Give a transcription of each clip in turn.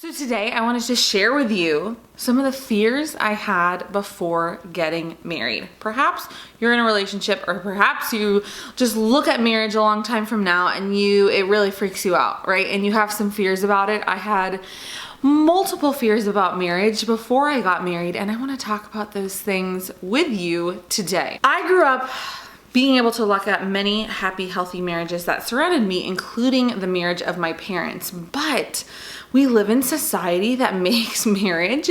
So today I wanted to share with you some of the fears I had before getting married. Perhaps you're in a relationship, or perhaps you just look at marriage a long time from now and it really freaks you out, right? And you have some fears about it. I had multiple fears about marriage before I got married, and I want to talk about those things with you today. I grew up being able to look at many happy, healthy marriages that surrounded me, including the marriage of my parents. But we live in society that makes marriage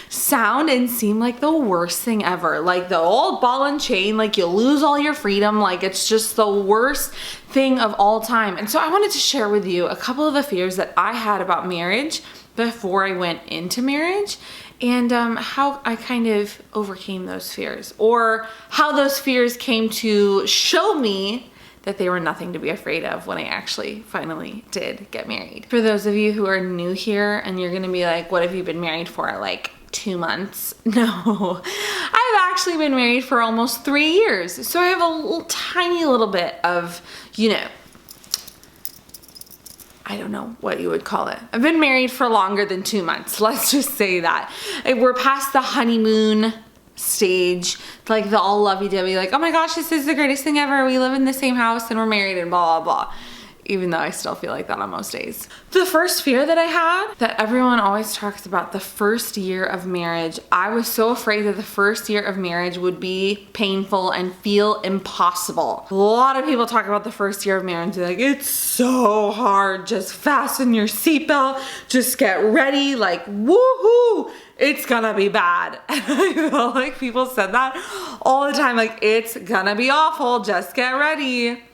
sound and seem like the worst thing ever. Like the old ball and chain, like you lose all your freedom, like it's just the worst thing of all time. And so I wanted to share with you a couple of the fears that I had about marriage before I went into marriage, and how I kind of overcame those fears, or how those fears came to show me that they were nothing to be afraid of when I actually finally did get married. For those of you who are new here and you're gonna be like, what have you been married for? Like 2 months? No, I've actually been married for almost 3 years. So I have a tiny little bit of, I don't know what you would call it. I've been married for longer than 2 months. Let's just say that. We're past the honeymoon stage, like the all lovey-dovey, like, oh my gosh, this is the greatest thing ever. We live in the same house and we're married and blah, blah, blah. Even though I still feel like that on most days. The first fear that I had, that everyone always talks about, the first year of marriage, I was so afraid that the first year of marriage would be painful and feel impossible. A lot of people talk about the first year of marriage, they're like, it's so hard, just fasten your seatbelt, just get ready, like, woohoo, it's gonna be bad. And I feel like people said that all the time, like, it's gonna be awful, just get ready.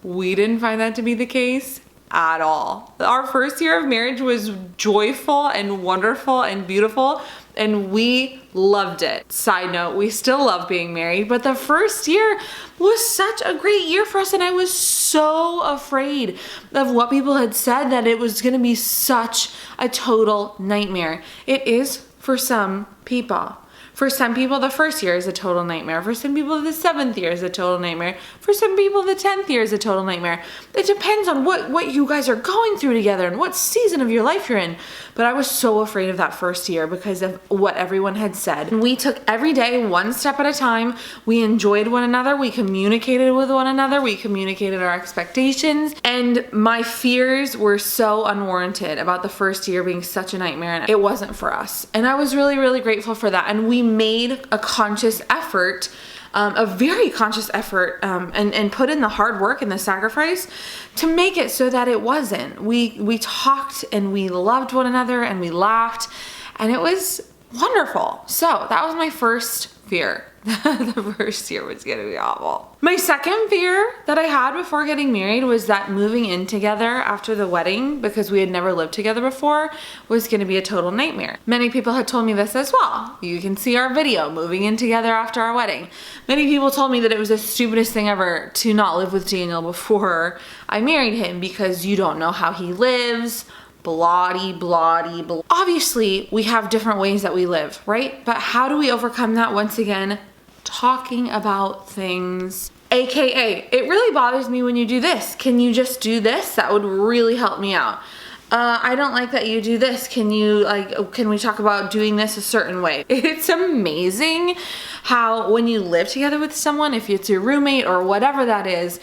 We didn't find that to be the case at all. Our first year of marriage was joyful and wonderful and beautiful, and we loved it. Side note, we still love being married, but the first year was such a great year for us, and I was so afraid of what people had said, that it was gonna be such a total nightmare. It is for some people. For some people, the first year is a total nightmare. For some people, the 7th year is a total nightmare. For some people, the 10th year is a total nightmare. It depends on what you guys are going through together and what season of your life you're in. But I was so afraid of that first year because of what everyone had said. And we took every day one step at a time. We enjoyed one another. We communicated with one another. We communicated our expectations. And my fears were so unwarranted about the first year being such a nightmare. And it wasn't for us. And I was really, really grateful for that. And we made a conscious effort, a very conscious effort, and put in the hard work and the sacrifice to make it so that it wasn't. We talked and we loved one another and we laughed, and it was wonderful. So that was my first fear. The first year was gonna be awful. My second fear that I had before getting married was that moving in together after the wedding, because we had never lived together before, was gonna be a total nightmare. Many people had told me this as well. You can see our video, moving in together after our wedding. Many people told me that it was the stupidest thing ever to not live with Daniel before I married him, because you don't know how he lives, blah-de, blah-de, blah. Obviously, we have different ways that we live, right? But how do we overcome that? Once again, talking about things. AKA, it really bothers me when you do this. Can you just do this? That would really help me out. I don't like that you do this. Can we talk about doing this a certain way? It's amazing how when you live together with someone, if it's your roommate or whatever that is,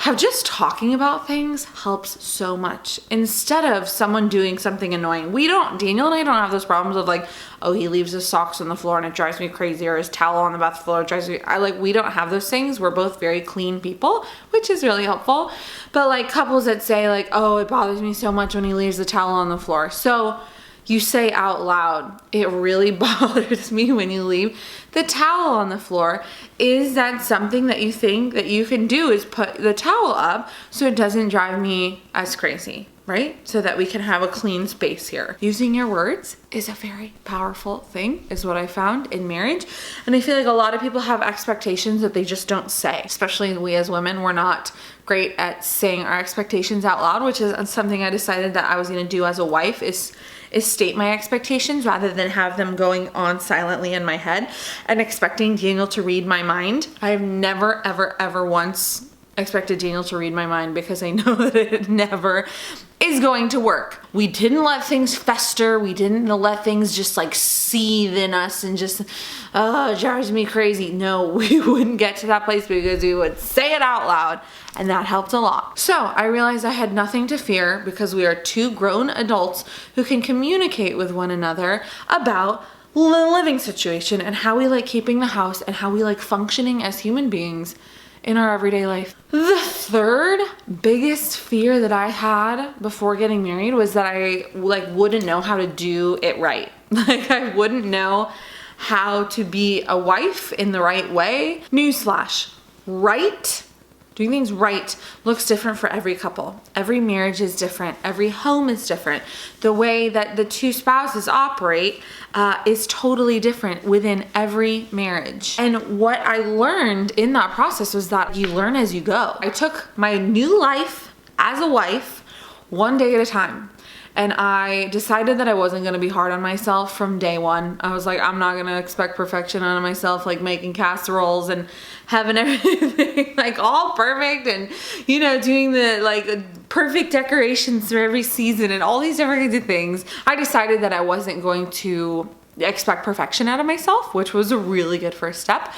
how just talking about things helps so much. Instead of someone doing something annoying. Daniel and I don't have those problems of like, oh, he leaves his socks on the floor and it drives me crazy, or his towel on the bath floor drives me, we don't have those things. We're both very clean people, which is really helpful. But like couples that say like, oh, it bothers me so much when he leaves the towel on the floor. So you say out loud, it really bothers me when you leave the towel on the floor. Is that something that you think that you can do, is put the towel up so it doesn't drive me as crazy, right? So that we can have a clean space here. Using your words is a very powerful thing, is what I found in marriage. And I feel like a lot of people have expectations that they just don't say, especially we as women. We're not great at saying our expectations out loud, which is something I decided that I was gonna do as a wife, is state my expectations rather than have them going on silently in my head and expecting Daniel to read my mind. I have never, ever, ever once expected Daniel to read my mind, because I know that it never is going to work. We didn't let things fester. We didn't let things just like seethe in us and just, it drives me crazy. No, we wouldn't get to that place because we would say it out loud, and that helped a lot. So I realized I had nothing to fear because we are two grown adults who can communicate with one another about the living situation and how we like keeping the house and how we like functioning as human beings in our everyday life. The third biggest fear that I had before getting married was that I like wouldn't know how to do it right. Like I wouldn't know how to be a wife in the right way. Newsflash, right? Doing things right looks different for every couple. Every marriage is different. Every home is different. The way that the two spouses operate is totally different within every marriage. And what I learned in that process was that you learn as you go. I took my new life as a wife one day at a time. And I decided that I wasn't going to be hard on myself from day one. I was like, I'm not going to expect perfection out of myself, like making casseroles and having everything like all perfect and, you know, doing the like perfect decorations for every season and all these different kinds of things. I decided that I wasn't going to expect perfection out of myself, which was a really good first step.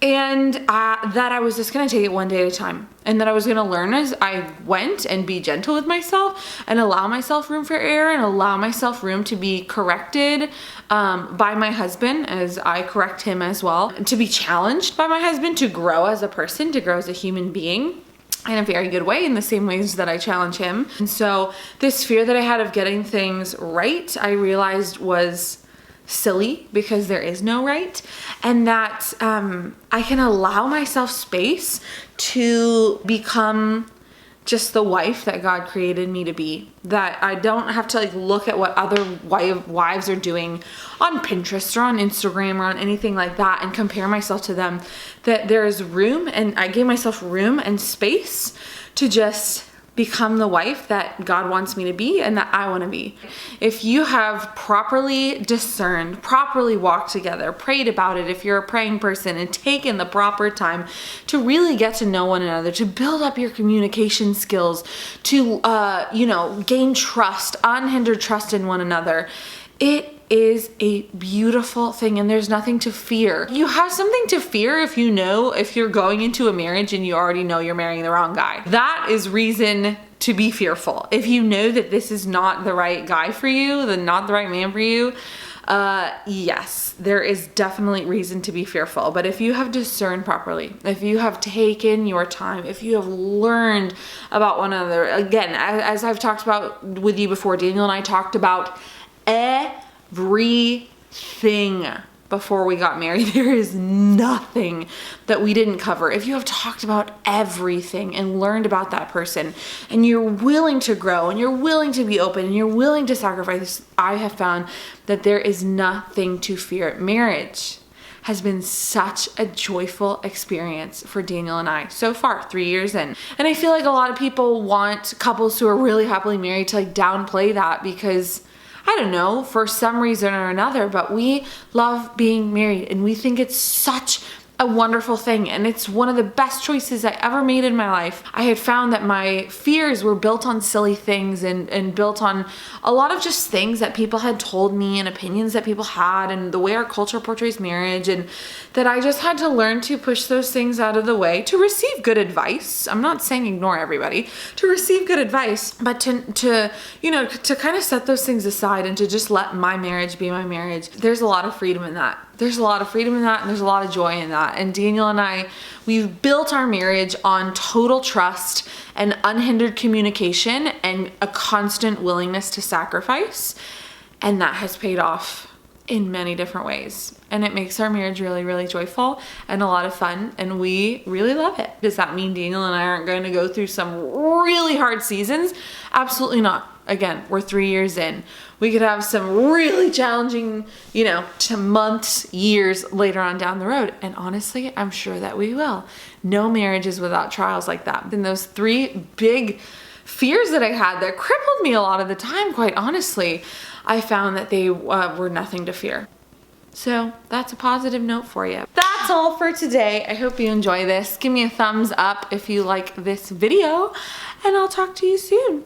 And that I was just going to take it one day at a time, and that I was going to learn as I went and be gentle with myself and allow myself room for error and allow myself room to be corrected by my husband as I correct him as well, to be challenged by my husband, to grow as a person, to grow as a human being in a very good way, in the same ways that I challenge him. And so this fear that I had of getting things right, I realized was silly because there is no right, and that I can allow myself space to become just the wife that God created me to be. That I don't have to like look at what other wives are doing on Pinterest or on Instagram or on anything like that and compare myself to them. That there is room, and I gave myself room and space to just become the wife that God wants me to be and that I want to be. If you have properly discerned, properly walked together, prayed about it, if you're a praying person, and taken the proper time to really get to know one another, to build up your communication skills, to gain trust, unhindered trust in one another, it is a beautiful thing, and there's nothing to fear. You have something to fear if you know, if you're going into a marriage and you already know you're marrying the wrong guy. That is reason to be fearful. If you know that this is not the right guy for you, then not the right man for you, yes, there is definitely reason to be fearful. But if you have discerned properly, if you have taken your time, if you have learned about one another, again, as I've talked about with you before, Daniel and I talked about everything before we got married. There is nothing that we didn't cover. If you have talked about everything and learned about that person, and you're willing to grow, and you're willing to be open, and you're willing to sacrifice, I have found that there is nothing to fear. Marriage has been such a joyful experience for Daniel and I so far, 3 years in. And I feel like a lot of people want couples who are really happily married to like downplay that because, I don't know, for some reason or another, but we love being married and we think it's such a wonderful thing, and it's one of the best choices I ever made in my life. I had found that my fears were built on silly things and built on a lot of just things that people had told me and opinions that people had and the way our culture portrays marriage, and that I just had to learn to push those things out of the way to receive good advice. I'm not saying ignore everybody, to receive good advice, but to kind of set those things aside and to just let my marriage be my marriage. There's a lot of freedom in that. There's a lot of freedom in that, and there's a lot of joy in that. And Daniel and I, we've built our marriage on total trust and unhindered communication and a constant willingness to sacrifice. And that has paid off in many different ways. And it makes our marriage really, really joyful and a lot of fun. And we really love it. Does that mean Daniel and I aren't going to go through some really hard seasons? Absolutely not. Again, we're 3 years in. We could have some really challenging, months, years later on down the road. And honestly, I'm sure that we will. No marriage is without trials like that. And those 3 big fears that I had that crippled me a lot of the time, quite honestly, I found that they were nothing to fear. So that's a positive note for you. That's all for today. I hope you enjoy this. Give me a thumbs up if you like this video, and I'll talk to you soon.